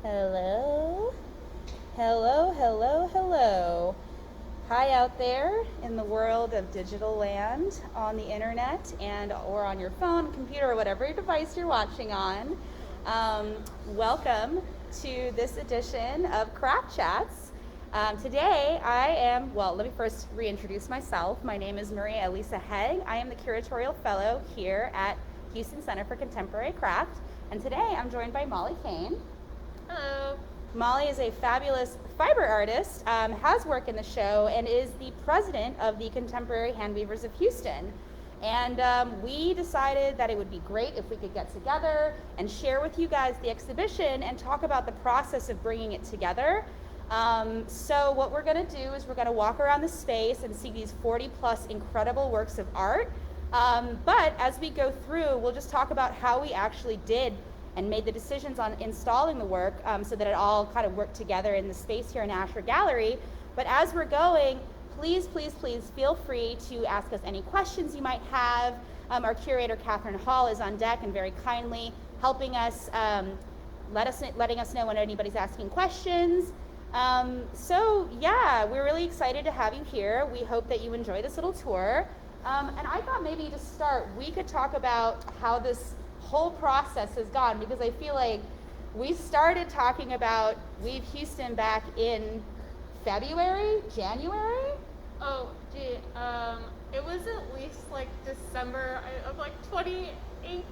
Hello. Hello, hello, hello. Hi out there in the world of digital land, on the internet, and or on your phone, computer, or whatever device you're watching on. Welcome to this edition of Craft Chats. Today let me first reintroduce myself. My name is María-Elisa Heg. I am the Curatorial Fellow here at Houston Center for Contemporary Craft. And today I'm joined by Molly Koehn. Hello. Molly is a fabulous fiber artist, has worked in the show, and is the president of the Contemporary Handweavers of Houston. And we decided that it would be great if we could get together and share with you guys the exhibition and talk about the process of bringing it together. So what we're going to do is we're going to walk around the space and see these 40 plus incredible works of art. But as we go through, we'll just talk about how we actually did and made the decisions on installing the work so that it all kind of worked together in the space here in Asher Gallery. But as we're going, please feel free to ask us any questions you might have. Our curator, Catherine Hall, is on deck and very kindly helping us, letting us know when anybody's asking questions. So yeah, we're really excited to have you here. We hope that you enjoy this little tour. And I thought maybe to start, we could talk about how this whole process has gone, because I feel like we started talking about Weave Houston back in February, January? Oh, gee. It was at least like December of like 2018.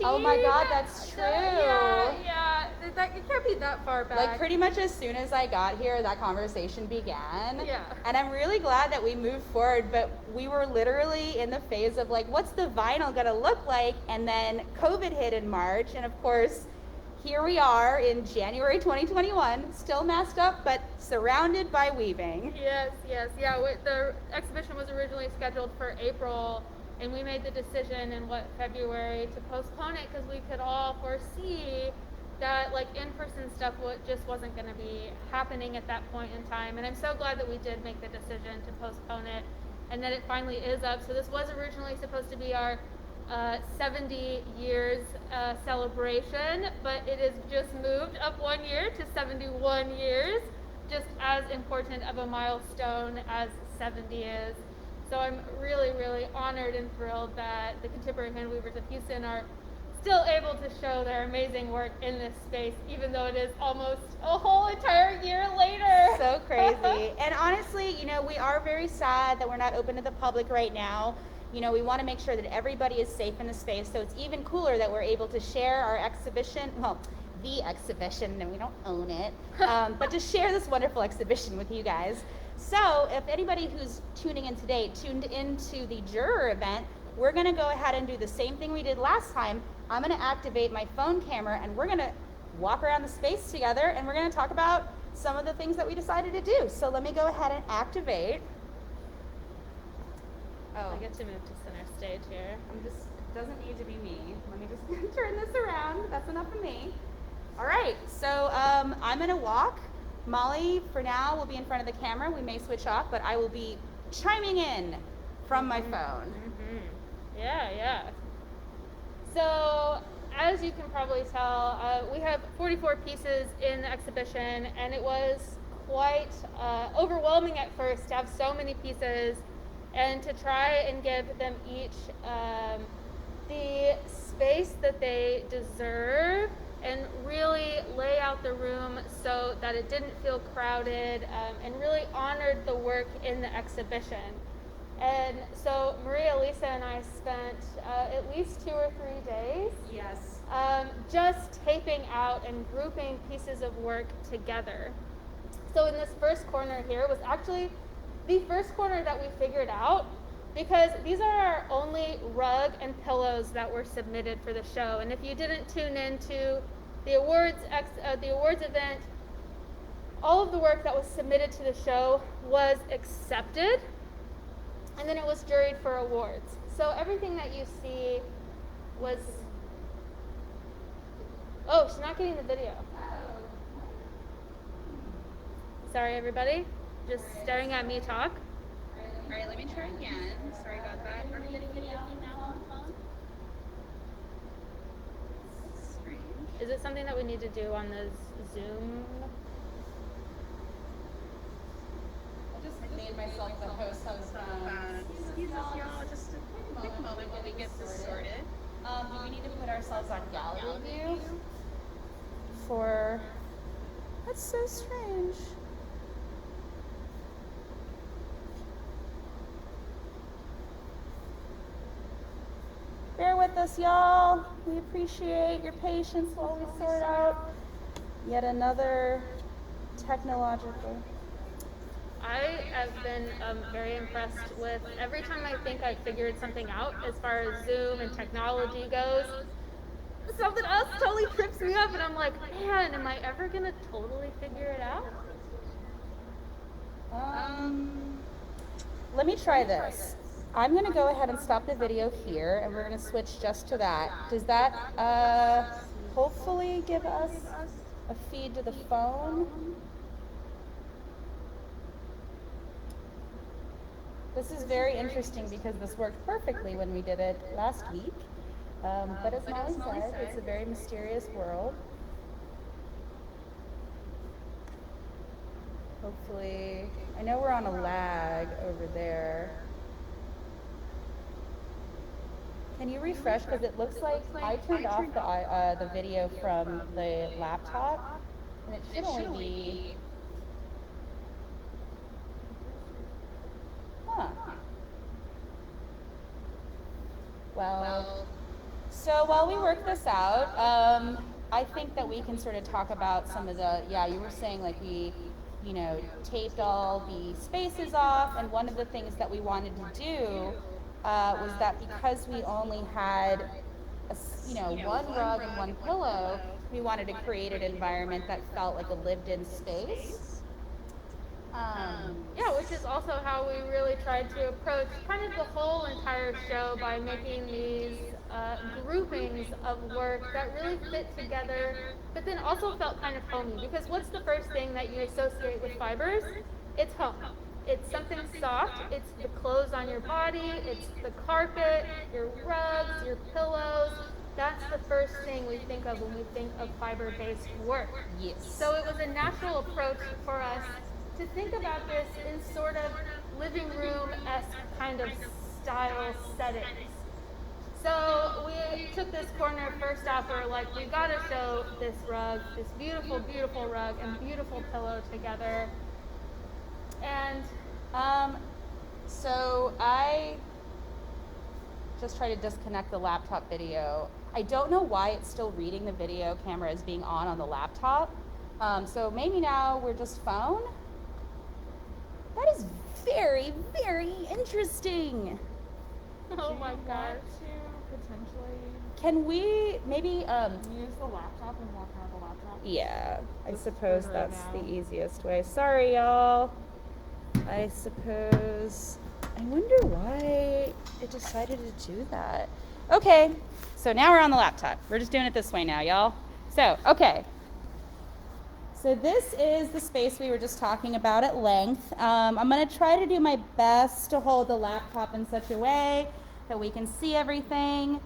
Oh my God, that's true. Yeah. It can't be that far back. Like pretty much as soon as I got here, that conversation began. Yeah. And I'm really glad that we moved forward, but we were literally in the phase of like, what's the vinyl gonna look like? And then COVID hit in March, and of course, here we are in January 2021, still masked up, but surrounded by weaving. Yes. Yeah, the exhibition was originally scheduled for April, and we made the decision in February to postpone it because we could all foresee that like in-person stuff just wasn't going to be happening at that point in time. And I'm so glad that we did make the decision to postpone it, and that it finally is up. So this was originally supposed to be our 70 years celebration, but it has just moved up 1 year to 71 years, just as important of a milestone as 70 is. So I'm really honored and thrilled that the Contemporary Handweavers of Houston are still able to show their amazing work in this space, even though it is almost a whole entire year later. So crazy. And honestly, we are very sad that we're not open to the public right now. We want to make sure that everybody is safe in the space, so it's even cooler that we're able to share our exhibition, the exhibition, and we don't own it, but to share this wonderful exhibition with you guys. So if anybody who's tuning in today tuned into the juror event, we're going to go ahead and do the same thing we did last time. I'm going to activate my phone camera, and we're going to walk around the space together, and we're going to talk about some of the things that we decided to do. So let me go ahead and activate. I get to move to center stage here. It doesn't need to be me. Let me just turn this around. That's enough of me. All right, so I'm going to walk. Molly, for now, will be in front of the camera. We may switch off, but I will be chiming in from my phone. Yeah. So, as you can probably tell, we have 44 pieces in the exhibition, and it was quite overwhelming at first to have so many pieces and to try and give them each the space that they deserve and really lay out the room so that it didn't feel crowded, and really honored the work in the exhibition. And so María-Elisa and I spent at least 2 or 3 days just taping out and grouping pieces of work together. So in this first corner here was actually the first corner that we figured out, because these are our only rug and pillows that were submitted for the show. And if you didn't tune into the awards event, all of the work that was submitted to the show was accepted, and then it was juried for awards. So everything that you see was... Oh, she's not getting the video. Sorry, everybody. Just staring at me talk. All right, let me try again. Sorry about that. Are you getting video now on the phone? Strange. Is it something that we need to do on the Zoom? I just made myself the host of Excuse us, y'all, just a quick moment while we get this sorted. do we need to put ourselves on gallery view? For that's so strange. Bear with us, y'all. We appreciate your patience while we sort out yet another technological. I have been very impressed with every time I think I've figured something out as far as Zoom and technology goes. Something else totally trips me up, and I'm like, man, am I ever gonna totally figure it out? Let me try this. I'm going to go ahead and stop the video here, and we're going to switch just to that. Does that hopefully give us a feed to the phone? This is very interesting because this worked perfectly when we did it last week. But as Molly said, it's a very mysterious world. Hopefully, I know we're on a lag over there. Can you refresh? Because it looks like I turned off the video from the laptop, and it should only be. Huh. Well, so while we work this out, I think that we can sort of talk about some of the, you were saying like we, taped all the spaces off, and one of the things that we wanted to do was that because we only had, one rug and one pillow, we wanted to create an environment that felt like a lived-in space. Which is also how we really tried to approach kind of the whole entire show by making these groupings of work that really fit together, but then also felt kind of homey. Because what's the first thing that you associate with fibers? It's home. It's something soft. It's the clothes on your body. It's the carpet, your rugs, your pillows. That's the first thing we think of when we think of fiber-based work. Yes. So it was a natural approach for us to think about this in sort of living room-esque kind of style settings. So we took this corner first off, we're like, we gotta show this rug, this beautiful, beautiful rug and beautiful pillow together. And so I just try to disconnect the laptop video. I don't know why it's still reading the video camera as being on the laptop. So maybe now we're just phone. That is very, very interesting. oh my gosh. Potentially Can we maybe use the laptop and walk around the laptop? yeah, I Just suppose figure it that's out. the easiest way. Sorry, y'all. I suppose. I wonder why it decided to do that. Okay, so now we're on the laptop. We're just doing it this way now, y'all. So, okay. So this is the space we were just talking about at length. I'm going to try to do my best to hold the laptop in such a way that we can see everything.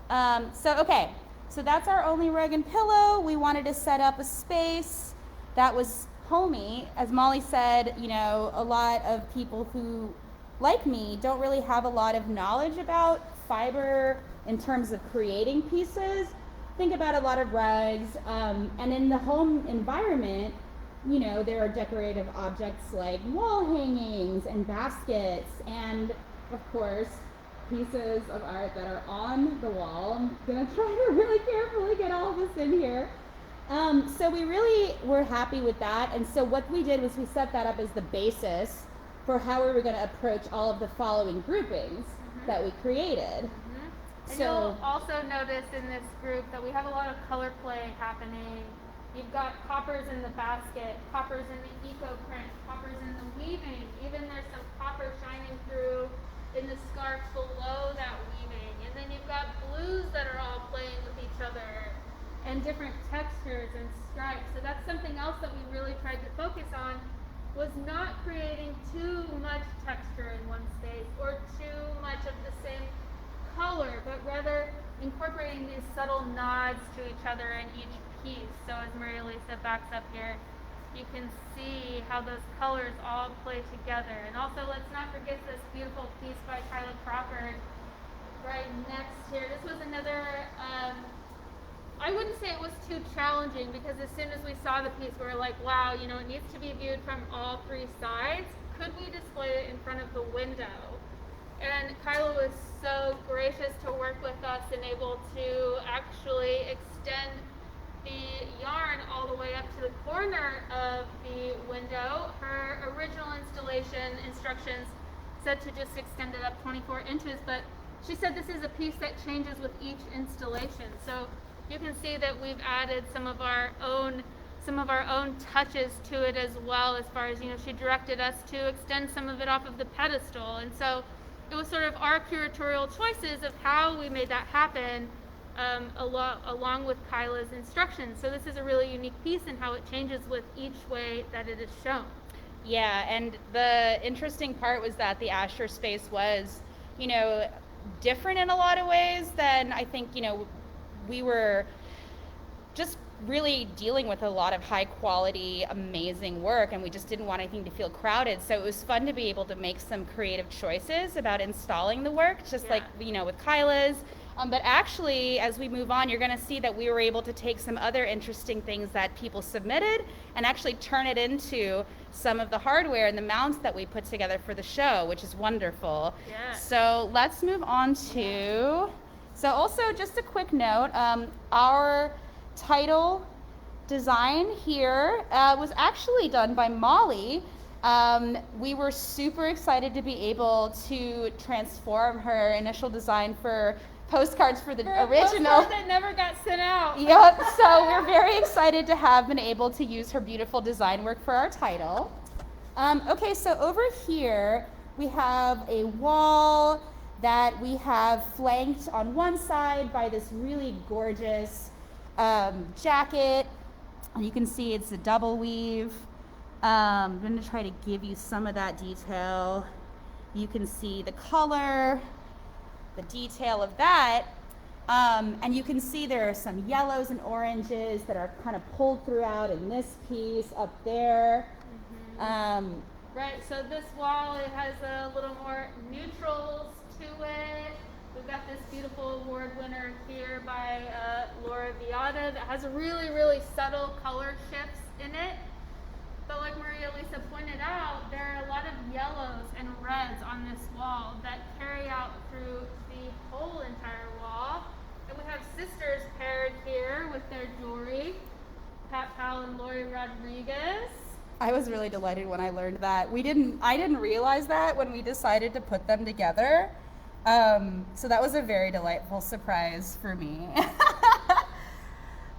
So that's our only rug and pillow. We wanted to set up a space that was homey. As Molly said, a lot of people who, like me, don't really have a lot of knowledge about fiber in terms of creating pieces. Think about a lot of rugs, and in the home environment, there are decorative objects like wall hangings and baskets, and of course, pieces of art that are on the wall. I'm gonna try to really carefully get all this in here. So we really were happy with that, and so what we did was we set that up as the basis for how we were gonna approach all of the following groupings that we created. And So you'll also notice in this group that we have a lot of color play happening. You've got coppers in the basket, coppers in the eco print, coppers in the weaving. Even there's some copper shining through in the scarf below that weaving. And then you've got blues that are all playing with each other and different textures and stripes. So that's something else that we really tried to focus on, was not creating too much texture in one space or too much of the same color, but rather incorporating these subtle nods to each other in each piece. So as María-Elisa backs up here, you can see how those colors all play together. And also, let's not forget this beautiful piece by Kyla Crawford right next here. This was another, I wouldn't say it was too challenging, because as soon as we saw the piece, we were like, wow, you know, it needs to be viewed from all three sides. Could we display it in front of the window? And Kyla was so gracious to work with us and able to actually extend the yarn all the way up to the corner of the window. Her original installation instructions said to just extend it up 24 inches, but she said this is a piece that changes with each installation. So you can see that we've added some of our own touches to it as well, as far as, you know, she directed us to extend some of it off of the pedestal. And so it was sort of our curatorial choices of how we made that happen, along with Kyla's instructions. So this is a really unique piece in how it changes with each way that it is shown. Yeah, and the interesting part was that the Asher space was, you know, different in a lot of ways than I think, you know, we were just really dealing with a lot of high quality, amazing work, and we just didn't want anything to feel crowded. So it was fun to be able to make some creative choices about installing the work, just like, you know, with Kyla's. But actually, as we move on, you're going to see that we were able to take some other interesting things that people submitted and actually turn it into some of the hardware and the mounts that we put together for the show, which is wonderful. Yeah. So let's move on to, so also just a quick note, our title design here was actually done by Molly. We were super excited to be able to transform her initial design for postcards for the original. Postcard that never got sent out. Yep, so we're very excited to have been able to use her beautiful design work for our title. Okay, so over here we have a wall that we have flanked on one side by this really gorgeous jacket. And you can see it's a double weave. I'm going to try to give you some of that detail. You can see the color, the detail of that, and you can see there are some yellows and oranges that are kind of pulled throughout in this piece up there. Right, so this wall, it has a little more neutrals to it. We've got this beautiful award winner here by Laura Viada that has really, really subtle color shifts in it. But like María-Elisa pointed out, there are a lot of yellows and reds on this wall that carry out through the whole entire wall. And we have sisters paired here with their jewelry, Pat Powell and Lori Rodriguez. I was really delighted when I learned that. I didn't realize that when we decided to put them together. So that was a very delightful surprise for me.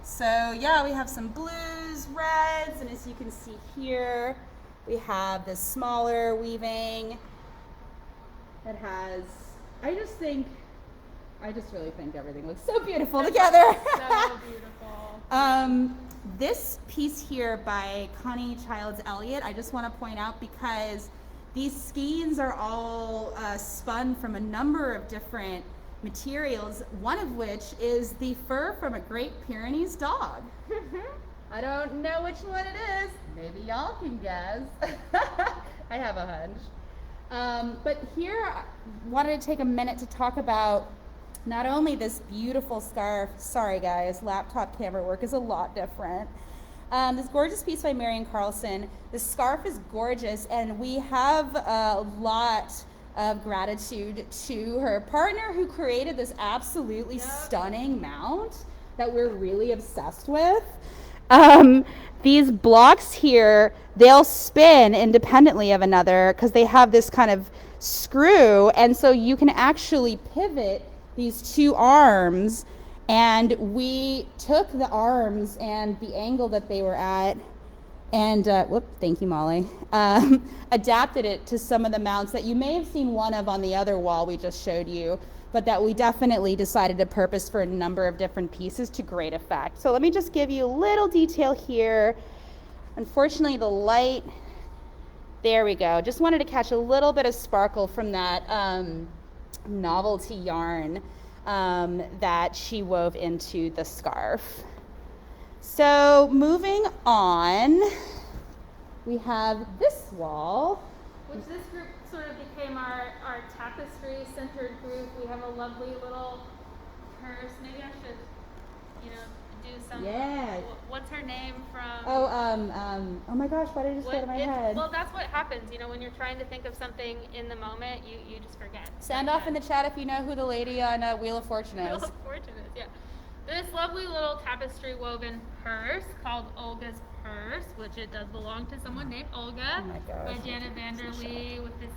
So yeah, we have some blues, reds, and as you can see here, we have this smaller weaving that has, I just really think everything looks so beautiful together. So beautiful. This piece here by Connie Childs Elliott, I just want to point out because these skeins are all spun from a number of different materials, one of which is the fur from a Great Pyrenees dog. I don't know which one it is. Maybe y'all can guess. I have a hunch. But here I wanted to take a minute to talk about not only this beautiful scarf, sorry guys, laptop camera work is a lot different. This gorgeous piece by Marion Carlson. The scarf is gorgeous, and we have a lot of gratitude to her partner who created this absolutely stunning mount that we're really obsessed with. These blocks here, they'll spin independently of another because they have this kind of screw, and so you can actually pivot these two arms, and we took the arms and the angle that they were at and thank you, Molly, adapted it to some of the mounts that you may have seen one of on the other wall we just showed you, but that we definitely decided to purpose for a number of different pieces to great effect. So let me just give you a little detail here. Unfortunately, the light, there we go. Just wanted to catch a little bit of sparkle from that novelty yarn. that she wove into the scarf. So moving on, we have this wall. Which this group sort of became our tapestry-centered group. We have a lovely little purse. Maybe I should, do some. Yeah. What's her name from? Oh my gosh, why did it just go to my head? Well, that's what happens, when you're trying to think of something in the moment, you just forget. Send off in the chat if you know who the lady on Wheel of Fortune is. Wheel of Fortune is, yeah. This lovely little tapestry woven purse called Olga's Purse, which it does belong to someone named Olga, Oh my gosh, by Janet Vanderlee, with this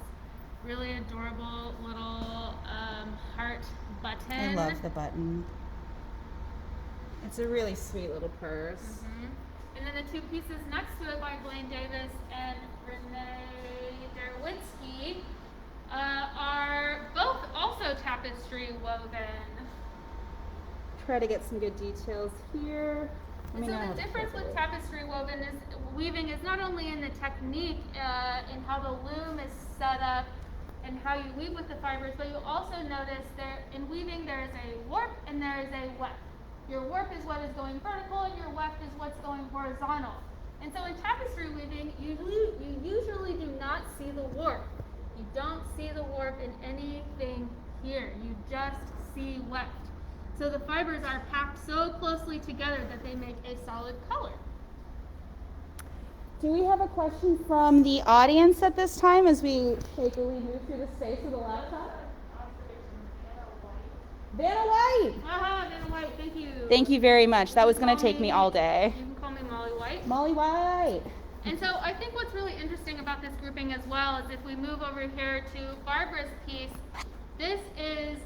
really adorable little heart button. I love the button. It's a really sweet little purse. Mm-hmm. And then the two pieces next to it by Blaine Davis and Renee Derwinski are both also tapestry woven. Try to get some good details here. And so the difference with tapestry weaving is not only in the technique, in how the loom is set up and how you weave with the fibers, but you'll also notice in weaving there is a warp and there is a weft. Your warp is what is going vertical and your weft is what's going horizontal. And so in tapestry weaving, you usually do not see the warp. You don't see the warp in anything here. You just see weft. So the fibers are packed so closely together that they make a solid color. Do we have a question from the audience at this time as we move through the space of the laptop? Vanna White! Vanna White, thank you. Thank you very much. That was going to take me all day. You can call me Molly White. Molly White. And so I think what's really interesting about this grouping as well is if we move over here to Barbara's piece, this is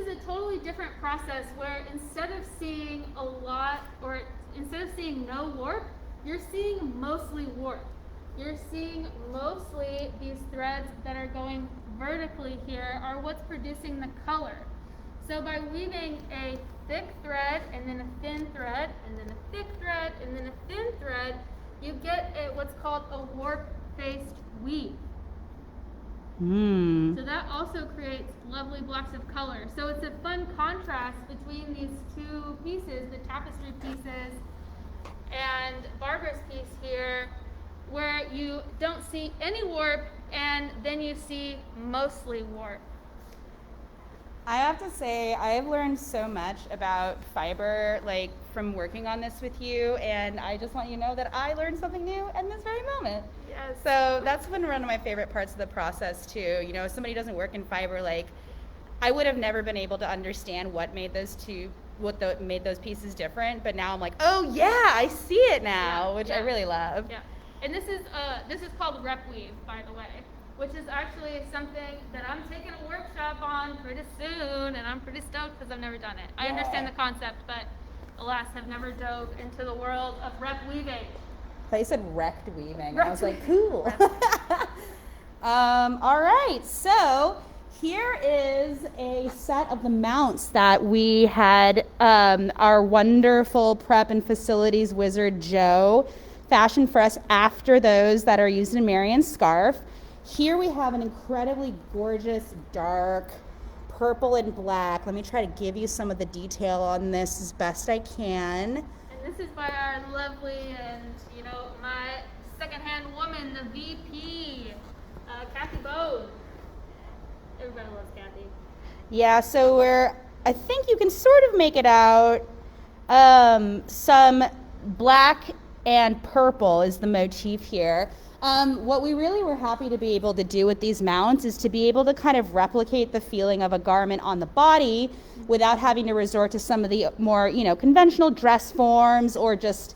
a totally different process where instead of seeing a lot, or instead of seeing no warp, you're seeing mostly warp. You're seeing mostly these threads that are going vertically here are what's producing the color. So by weaving a thick thread and then a thin thread and then a thick thread and then a thin thread, you get what's called a warp-faced weave. So that also creates lovely blocks of color. So it's a fun contrast between these two pieces, the tapestry pieces and Barbara's piece here, where you don't see any warp and then you see mostly warp. I have to say, I've learned so much about fiber, from working on this with you, and I just want you to know that I learned something new in this very moment. Yes. So that's been one of my favorite parts of the process too. If somebody doesn't work in fiber, I would have never been able to understand what made those pieces different, but now I'm like, oh yeah, I see it now, which I really love. Yeah. And this is called rep weave, by the way, which is actually something that I'm taking a workshop on pretty soon, and I'm pretty stoked because I've never done it. I understand the concept, but alas, have never dove into the world of rep weaving. I thought you said wrecked weaving. I was like, cool. All right, so here is a set of the mounts that we had our wonderful prep and facilities wizard Joe fashioned for us after those that are used in Marion's scarf. Here we have an incredibly gorgeous dark purple and black. Let me try to give you some of the detail on this as best I can. And this is by our lovely and, my second-hand woman, the VP, Kathy Bode. Everybody loves Kathy. Yeah, so I think you can sort of make it out. Some black and purple is the motif here. What we really were happy to be able to do with these mounts is to be able to kind of replicate the feeling of a garment on the body without having to resort to some of the more, conventional dress forms or just,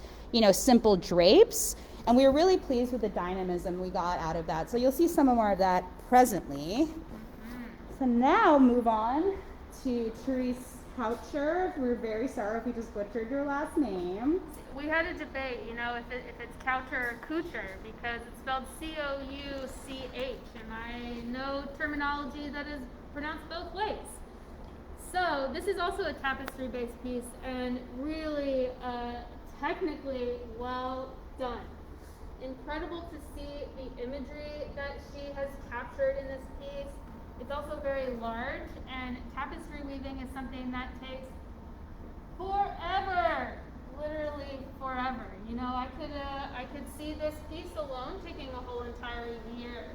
simple drapes. And we were really pleased with the dynamism we got out of that. So you'll see some more of that presently. So now move on to Therese Coucher. We're very sorry if we just butchered your last name. We had a debate, if it's Coucher or Coucher, because it's spelled C-O-U-C-H, and I know terminology that is pronounced both ways. So this is also a tapestry-based piece, and really technically well done. Incredible to see the imagery that she has captured in this piece. It's also very large, and tapestry weaving is something that takes forever, literally forever. You know, I could see this piece alone taking a whole entire year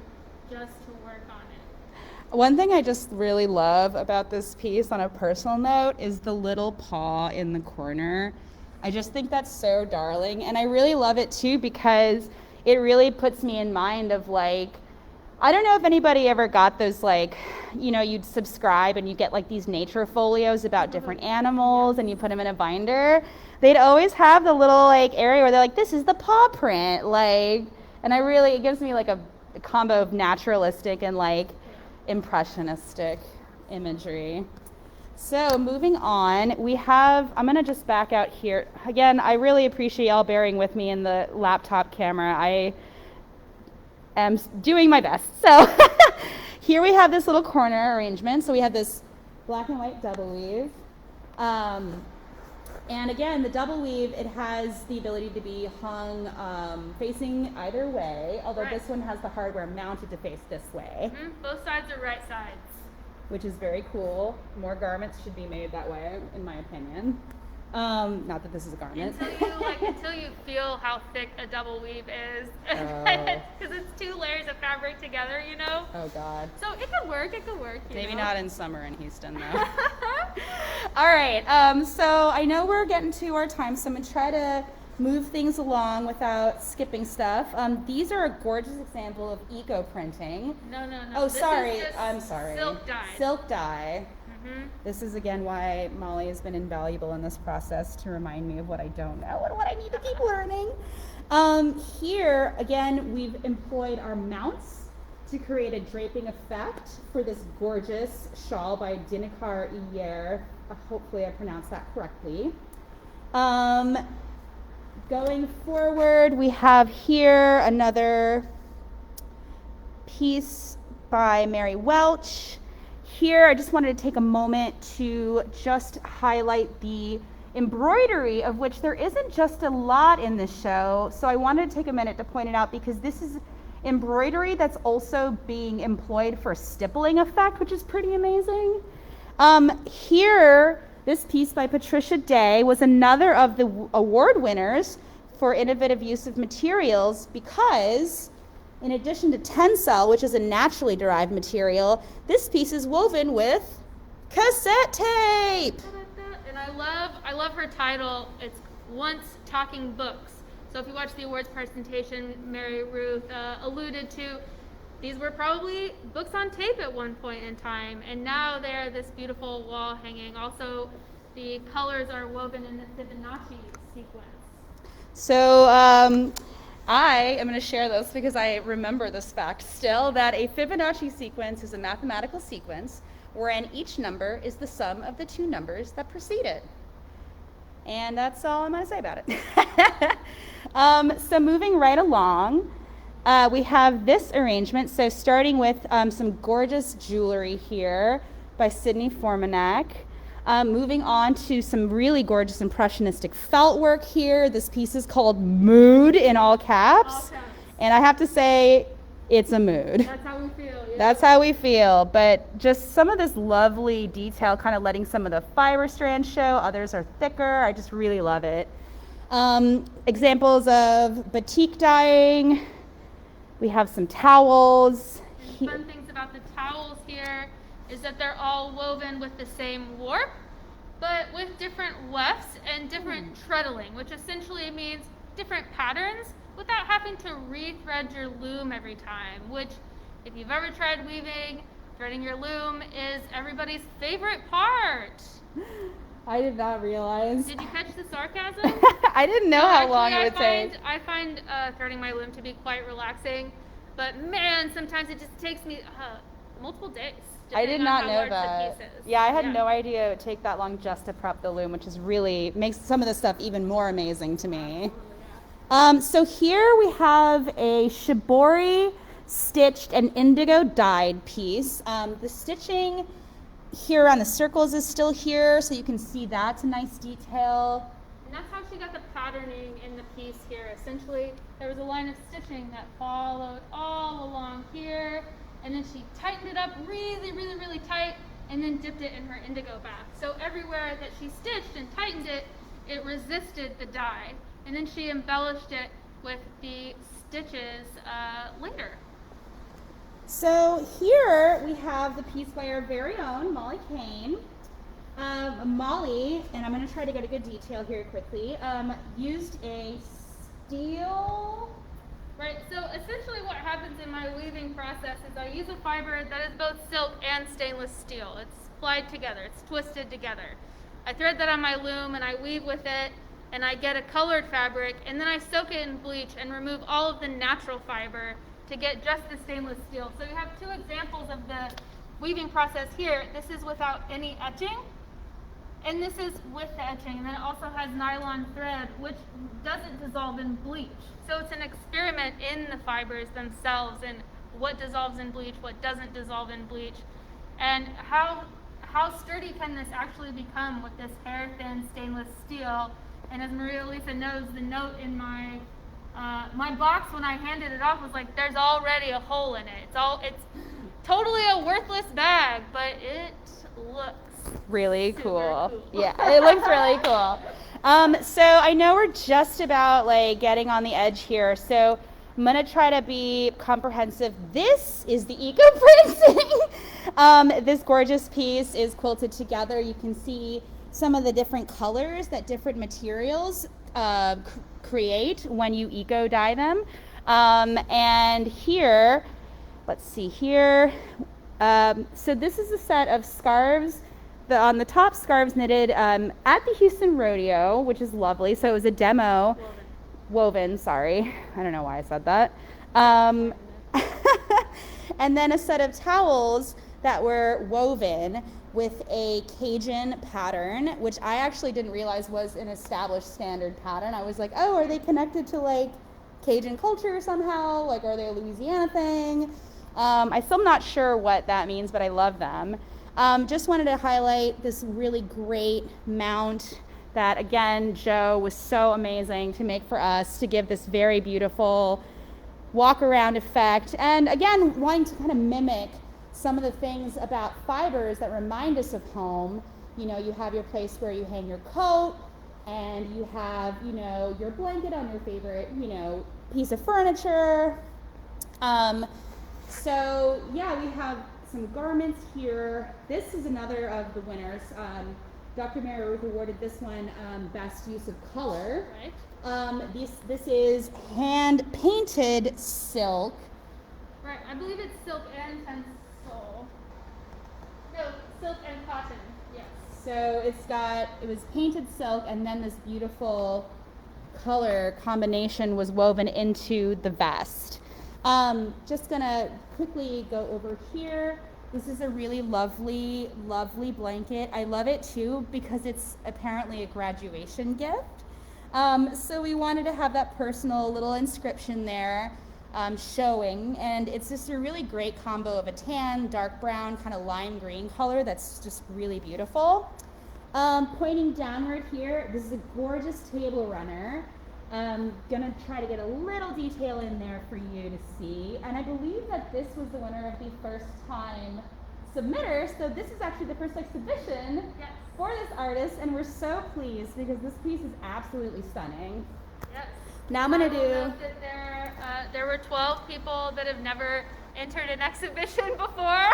just to work on it. One thing I just really love about this piece on a personal note is the little paw in the corner. I just think that's so darling, and I really love it too because it really puts me in mind of like, I don't know if anybody ever got those, like, you know, you'd subscribe and you get like these nature folios about different animals and you put them in a binder. They'd always have the little like area where they're like, this is the paw print, like, and it gives me like a combo of naturalistic and like impressionistic imagery. So moving on, I'm gonna just back out here. Again, I really appreciate y'all bearing with me in the laptop camera. I am doing my best. So here we have this little corner arrangement. So we have this black and white double weave. And again, the double weave, it has the ability to be hung facing either way, although Right. this one has the hardware mounted to face this way, Both sides are right sides. which is very cool. More garments should be made that way, in my opinion. Not that this is a garment. Until you feel how thick a double weave is, Oh. because it's 2 layers of fabric together, you know. Oh God. So it could work. you Maybe know? not in summer in Houston though. All right, so I know we're getting to our time, so I'm gonna try to move things along without skipping stuff. These are a gorgeous example of eco printing. No. Oh, This is sorry, just I'm sorry. Silk dye. Silk dye. Mm-hmm. This is again why Molly has been invaluable in this process to remind me of what I don't know and what I need to keep learning. Here, again, we've employed our mounts to create a draping effect for this gorgeous shawl by Dinakar Iyer. Hopefully I pronounced that correctly. Going forward, we have here another piece by Mary Welch. Here, I just wanted to take a moment to just highlight the embroidery, of which there isn't just a lot in this show. So I wanted to take a minute to point it out because this is embroidery that's also being employed for stippling effect, which is pretty amazing. Here, this piece by Patricia Day was another of the award winners for innovative use of materials because in addition to Tencel, which is a naturally derived material, this piece is woven with cassette tape. And I love her title. It's Once Talking Books. So if you watch the awards presentation, Mary Ruth alluded to, these were probably books on tape at one point in time, and now they're this beautiful wall hanging. Also, the colors are woven in the Fibonacci sequence. So I am going to share this because I remember this fact still, that a Fibonacci sequence is a mathematical sequence wherein each number is the sum of the 2 numbers that precede it. And that's all I'm going to say about it. So moving right along, we have this arrangement. So starting with some gorgeous jewelry here by Sydney Formanek. Moving on to some really gorgeous impressionistic felt work here. This piece is called Mood in all caps. All caps. And I have to say, it's a mood. That's how we feel. Yeah. That's how we feel. But just some of this lovely detail, kind of letting some of the fiber strands show. Others are thicker. I just really love it. Examples of batik dyeing. We have some towels. And fun things about the towels here is that they're all woven with the same warp, but with different wefts and different treadling, which essentially means different patterns without having to rethread your loom every time, which, if you've ever tried weaving, threading your loom is everybody's favorite part. I did not realize. Did you catch the sarcasm? I didn't know how long it would take. I find threading my loom to be quite relaxing, but man, sometimes it just takes me multiple days. I did depending on not how know large the that. piece is. Yeah, I had no idea it would take that long just to prep the loom, which is really makes some of this stuff even more amazing to me. So here we have a shibori stitched and indigo dyed piece. The stitching here on the circles is still here, so you can see that's a nice detail. And that's how she got the patterning in the piece here. Essentially, there was a line of stitching that followed all along here, and then she tightened it up really, really, really tight, and then dipped it in her indigo bath. So everywhere that she stitched and tightened it, it resisted the dye. And then she embellished it with the stitches later. So here we have the piece by our very own Molly Koehn. Molly, and I'm going to try to get a good detail here quickly, used a steel. Right, so essentially what happens in my weaving process is I use a fiber that is both silk and stainless steel. It's plied together, it's twisted together. I thread that on my loom and I weave with it, and I get a colored fabric, and then I soak it in bleach and remove all of the natural fiber to get just the stainless steel. So you have two examples of the weaving process here. This is without any etching, and this is with the etching. And then it also has nylon thread, which doesn't dissolve in bleach. So it's an experiment in the fibers themselves and what dissolves in bleach, what doesn't dissolve in bleach, and how sturdy can this actually become with this hair thin stainless steel. And as María-Elisa knows, the note in my my box when I handed it off was like, there's already a hole in it. It's totally a worthless bag, but it looks Really super cool. Yeah, it looks really cool. So I know we're just about like getting on the edge here, so I'm gonna try to be comprehensive. This is the eco printing. This gorgeous piece is quilted together. You can see some of the different colors that different materials create when you eco dye them. And here, let's see here. So this is a set of scarves. On the top, scarves knitted at the Houston Rodeo, which is lovely. So it was a demo. Woven, sorry. I don't know why I said that. And then a set of towels that were woven with a Cajun pattern, which I actually didn't realize was an established standard pattern. I was like, oh, are they connected to like Cajun culture somehow? Like, are they a Louisiana thing? I'm still not sure what that means, but I love them. Just wanted to highlight this really great mount that, again, Joe was so amazing to make for us to give this very beautiful walk around effect. And again, wanting to kind of mimic some of the things about fibers that remind us of home. You know, you have your place where you hang your coat, and you have, you know, your blanket on your favorite, you know, piece of furniture. So yeah, we have some garments here. This is another of the winners. Dr. Mary Ruth awarded this one best use of color. right. This is hand painted silk. Right, I believe it's silk and tencel. No, silk and cotton. Yes. So it was painted silk, and then this beautiful color combination was woven into the vest. Just gonna quickly go over here. This is a really lovely, lovely blanket. I love it too because it's apparently a graduation gift. So we wanted to have that personal little inscription there showing, and it's just a really great combo of a tan, dark brown, kind of lime green color that's just really beautiful. Pointing downward here, this is a gorgeous table runner. Gonna try to get a little detail in there for you to see, and I believe that this was the winner of the first time submitter, so this is actually the first exhibition Yes. for this artist, and we're so pleased because this piece is absolutely stunning. Yes. Now I'm gonna I will do note that there were 12 people that have never entered an exhibition before.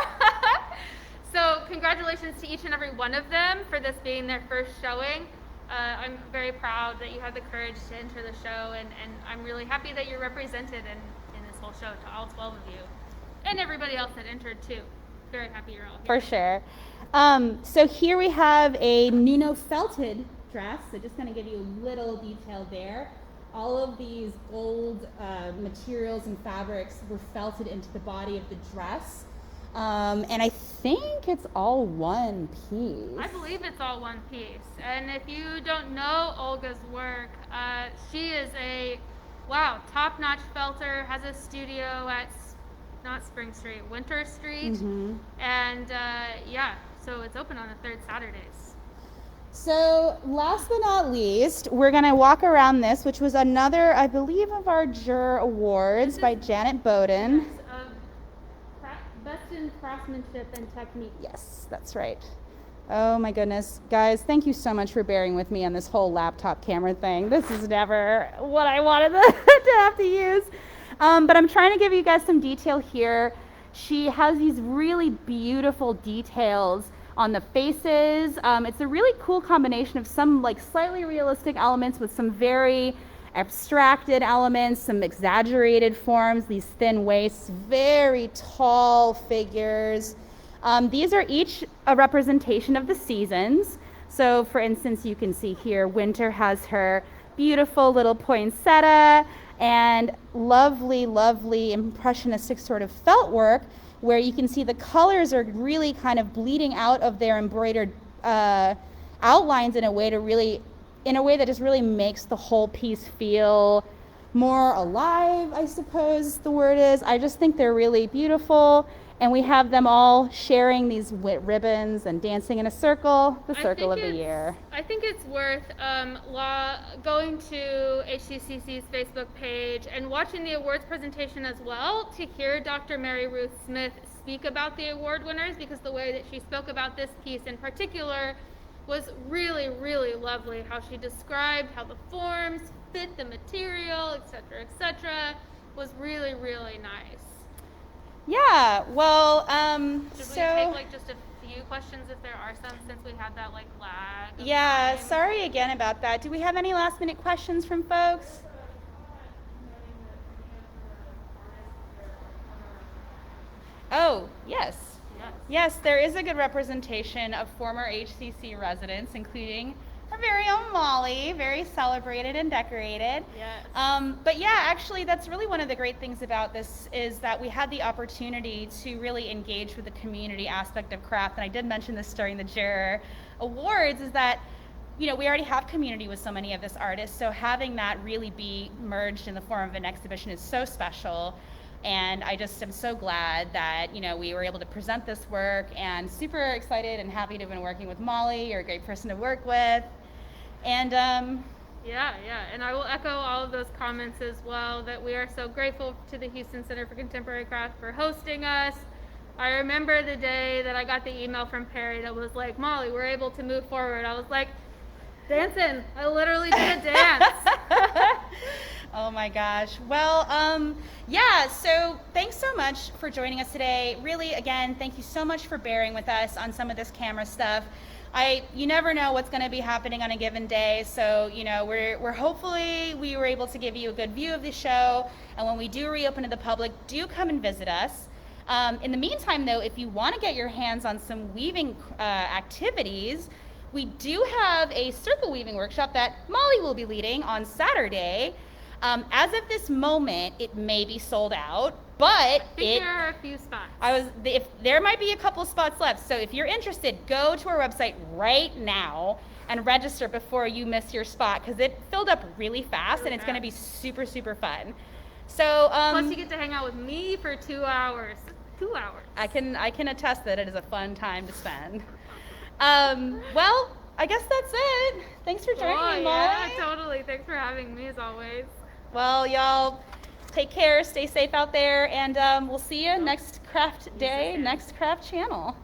So congratulations to each and every one of them for this being their first showing. I'm very proud that you had the courage to enter the show, and I'm really happy that you're represented in this whole show, to all 12 of you. And everybody else that entered too. Very happy you're all here. for sure. So here we have a Nuno felted dress, so just gonna give you a little detail there. All of these gold materials and fabrics were felted into the body of the dress. And I think it's all one piece. I believe it's all one piece. And if you don't know Olga's work, she is a, top-notch felter, has a studio at, not Spring Street, Winter Street. Mhm. And so it's open on the third Saturdays. So last but not least, we're gonna walk around this, which was another, I believe, of our Juror Awards by Janet Bowden. Yes, in craftsmanship and technique. Yes, that's right. Oh my goodness. Guys, thank you so much for bearing with me on this whole laptop camera thing. This is never what I wanted to have to use. But I'm trying to give you guys some detail here. She has these really beautiful details on the faces. It's a really cool combination of some like slightly realistic elements with some very abstracted elements, some exaggerated forms, these thin waists, very tall figures. These are each a representation of the seasons. So for instance, you can see here, winter has her beautiful little poinsettia and lovely, lovely impressionistic sort of felt work where you can see the colors are really kind of bleeding out of their embroidered outlines in a way that just really makes the whole piece feel more alive, I suppose the word is. I just think they're really beautiful. And we have them all sharing these ribbons and dancing in a circle, the circle of the year. I think it's worth going to HCCC's Facebook page and watching the awards presentation as well to hear Dr. Mary Ruth Smith speak about the award winners, because the way that she spoke about this piece in particular was really, really lovely. How she described how the forms fit the material, etc., was really, really nice. Yeah, well, Should we take like just a few questions if there are some, since we had that like lag? Yeah, time? sorry again about that. Do we have any last minute questions from folks? Oh, yes. Yes, there is a good representation of former HCC residents, including our very own Molly, very celebrated and decorated. Yes. But yeah, actually, that's really one of the great things about this is that we had the opportunity to really engage with the community aspect of craft. And I did mention this during the Juror Awards, is that, you know, we already have community with so many of this artists. So having that really be merged in the form of an exhibition is so special. And I just am so glad that, you know, we were able to present this work, and super excited and happy to have been working with Molly. You're a great person to work with. And yeah, and I will echo all of those comments as well, that we are so grateful to the Houston Center for Contemporary Craft for hosting us. I remember the day that I got the email from Perry that was like, Molly, we're able to move forward. I was like, dancing. I literally did a dance. Oh my gosh. Well, yeah, so thanks so much for joining us today. Really, again, thank you so much for bearing with us on some of this camera stuff. You never know what's going to be happening on a given day, so, you know, we're hopefully we were able to give you a good view of the show, and when we do reopen to the public, do come and visit us. In the meantime, though, if you want to get your hands on some weaving activities, we do have a circle weaving workshop that Molly will be leading on Saturday. As of this moment, it may be sold out, but I think there are a few spots. If there might be a couple spots left, so if you're interested, go to our website right now and register before you miss your spot, because it filled up really fast, and it's going to be super, super fun. So plus you get to hang out with me for 2 hours. 2 hours. I can attest that it is a fun time to spend. Well, I guess that's it. Thanks for joining me, Molly. Yeah, totally. Thanks for having me as always. Well, y'all take care, stay safe out there, and we'll see you next craft day, next craft channel.